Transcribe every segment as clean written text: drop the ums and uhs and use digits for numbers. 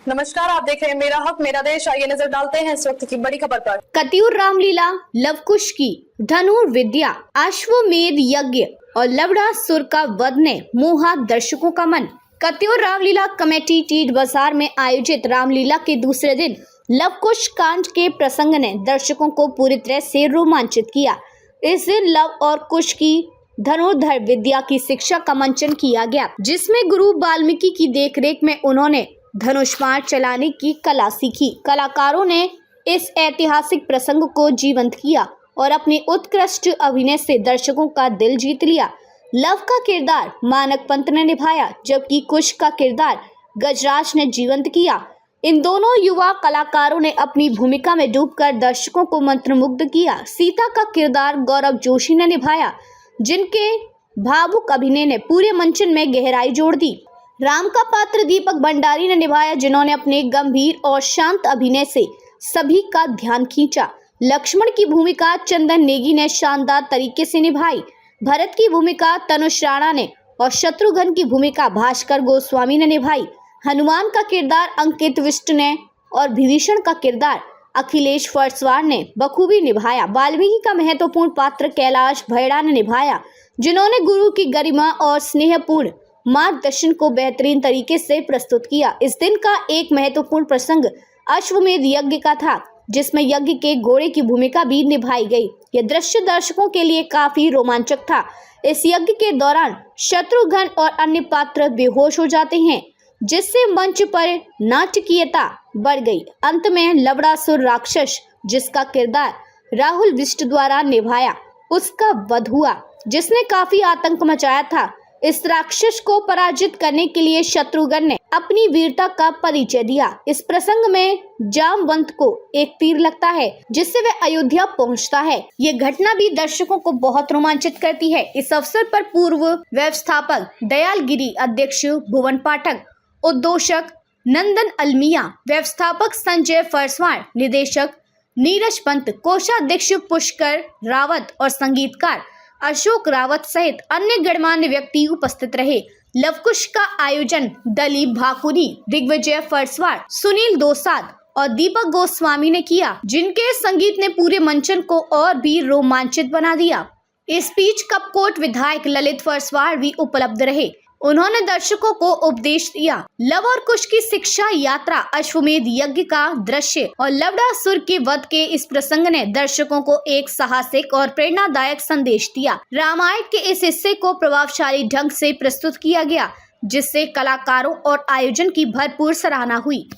नमस्कार, आप देख रहे हैं मेरा हक मेरा देश। आइए नजर डालते हैं इस वक्त की बड़ी खबर पर। कत्यूर रामलीला, लवकुश की धनुर्विद्या, अश्वमेध यज्ञ और लवणासुर का वध ने मोहा दर्शकों का मन। कत्यूर रामलीला कमेटी टीट बाजार में आयोजित रामलीला के दूसरे दिन लवकुश कांड के प्रसंग ने दर्शकों को पूरी तरह से रोमांचित किया। इस दिन लव और कुश की धनुर्धर विद्या की शिक्षा का मंचन किया गया, जिसमें गुरु वाल्मीकि की देखरेख में उन्होंने धनुष्मार चलाने की कला सीखी। कलाकारों ने इस ऐतिहासिक प्रसंग को जीवंत किया और अपने उत्कृष्ट अभिनय से दर्शकों का दिल जीत लिया। लव का किरदार मानक पंत ने निभाया, जबकि कुश का किरदार गजराज ने जीवंत किया। इन दोनों युवा कलाकारों ने अपनी भूमिका में डूबकर दर्शकों को मंत्रमुग्ध किया। सीता का किरदार गौरव जोशी ने निभाया, जिनके भावुक अभिनय ने पूरे मंचन में गहराई जोड़ दी। राम का पात्र दीपक भंडारी ने निभाया, जिन्होंने अपने गंभीर और शांत अभिनय से सभी का ध्यान खींचा। लक्ष्मण की भूमिका चंदन नेगी ने शानदार तरीके से निभाई। भरत की भूमिका तनुष राणा ने और शत्रुघ्न की भूमिका भास्कर गोस्वामी ने निभाई। हनुमान का किरदार अंकित विष्ट ने और विभीषण का किरदार अखिलेश फरसवार ने बखूबी निभाया। वाल्मीकि का महत्वपूर्ण पात्र कैलाश भैड़ा ने निभाया, जिन्होंने गुरु की गरिमा और स्नेहपूर्ण मार्गदर्शन को बेहतरीन तरीके से प्रस्तुत किया। इस दिन का एक महत्वपूर्ण प्रसंग अश्वमेध यज्ञ का था, जिसमें यज्ञ के घोड़े की भूमिका भी निभाई गई। यह दृश्य दर्शकों के लिए काफी रोमांचक था। इस यज्ञ के दौरान शत्रुघ्न और अन्य पात्र बेहोश हो जाते हैं, जिससे मंच पर नाटकीयता बढ़ गई। अंत में लवणासुर राक्षस, जिसका किरदार राहुल विष्ट द्वारा निभाया, उसका वध हुआ, जिसने काफी आतंक मचाया था। इस राक्षस को पराजित करने के लिए शत्रुघ्न ने अपनी वीरता का परिचय दिया। इस प्रसंग में जामवंत को एक तीर लगता है, जिससे वह अयोध्या पहुंचता है। ये घटना भी दर्शकों को बहुत रोमांचित करती है। इस अवसर पर पूर्व व्यवस्थापक दयाल गिरी, अध्यक्ष भुवन पाठक, उद्घोषक नंदन अलमिया, व्यवस्थापक संजय फरसवार, निदेशक नीरज पंत, कोषाध्यक्ष पुष्कर रावत और संगीतकार अशोक रावत सहित अन्य गणमान्य व्यक्ति उपस्थित रहे। लवकुश का आयोजन दलीप भाकुरी, दिग्विजय फरसवार, सुनील दोसाद और दीपक गोस्वामी ने किया, जिनके संगीत ने पूरे मंचन को और भी रोमांचित बना दिया। इस बीच कपकोट विधायक ललित फरसवार भी उपलब्ध रहे। उन्होंने दर्शकों को उपदेश दिया। लव और कुश की शिक्षा यात्रा, अश्वमेध यज्ञ का दृश्य और लवणासुर के वध के इस प्रसंग ने दर्शकों को एक साहसिक और प्रेरणादायक संदेश दिया। रामायण के इस हिस्से को प्रभावशाली ढंग से प्रस्तुत किया गया, जिससे कलाकारों और आयोजन की भरपूर सराहना हुई।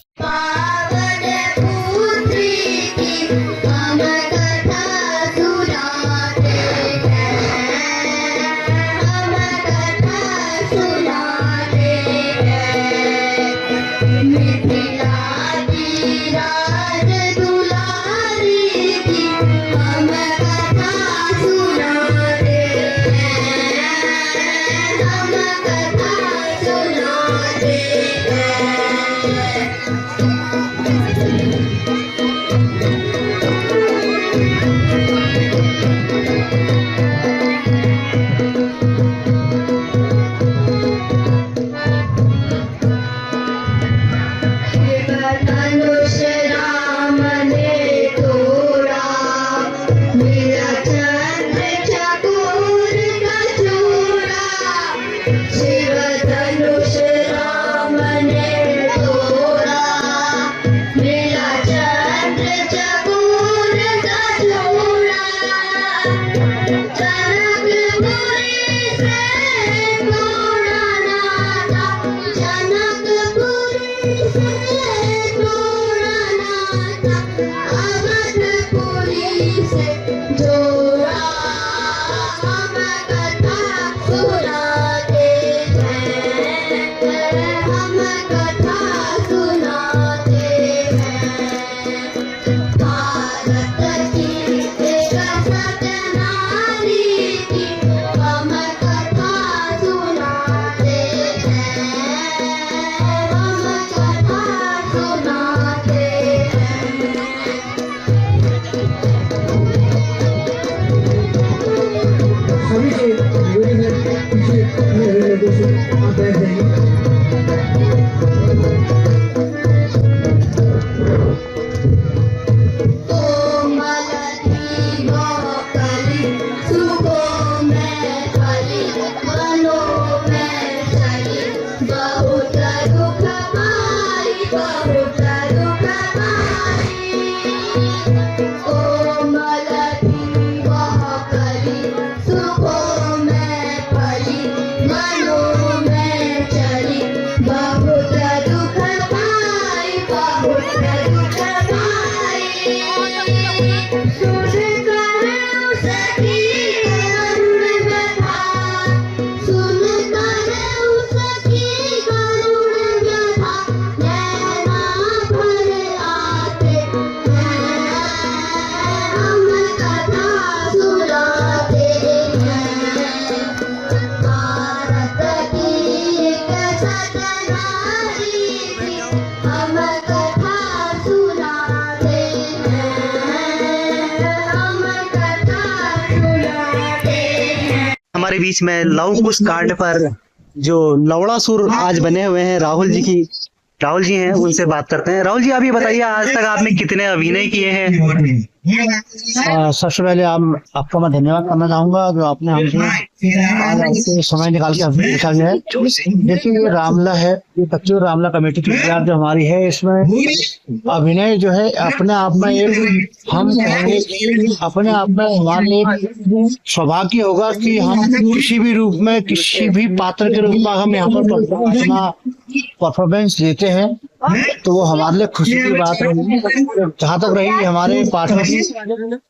हमारे बीच में लव कुश कांड पर जो लवड़ा सुर आज बने हुए हैं राहुल जी हैं, उनसे बात करते हैं। राहुल जी, आप ये बताइए, आज तक आपने कितने अभिनय किए हैं? सबसे पहले आपका मैं धन्यवाद करना चाहूंगा जो आपने हमसे आज आपसे समय निकाल के हमसे पूछा गया है। देखिए, ये रामला है, ये बच्चों रामला कमेटी की तैयार जो हमारी है, इसमें अभिनय जो है अपने आप में एक हम कहेंगे अपने आप में हमारे लिए सौभाग्य होगा कि हम किसी भी रूप में किसी भी पात्र के रूप में हम यहाँ पर अपना परफॉर्मेंस देते हैं तो वो हमारे लिए खुशी की बात है। जहाँ तक रही हमारे पाठक की,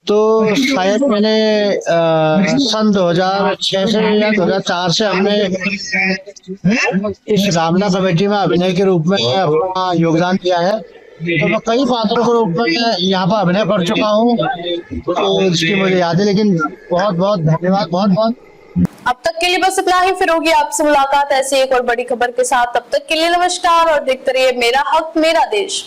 तो शायद मैंने सन 2006 से या 2004 से हमने इस रामला कमेटी में अभिनय के रूप में अपना योगदान दिया है। तो मैं कई पात्रों के रूप में यहाँ पर अभिनय कर चुका हूँ, तो इसकी मुझे याद है। लेकिन बहुत बहुत धन्यवाद, बहुत बहुत। अब तक के लिए बस इतना ही, फिर होगी आपसे मुलाकात ऐसी एक और बड़ी खबर के साथ। तब तक के लिए नमस्कार और देखते रहिए मेरा हक मेरा देश।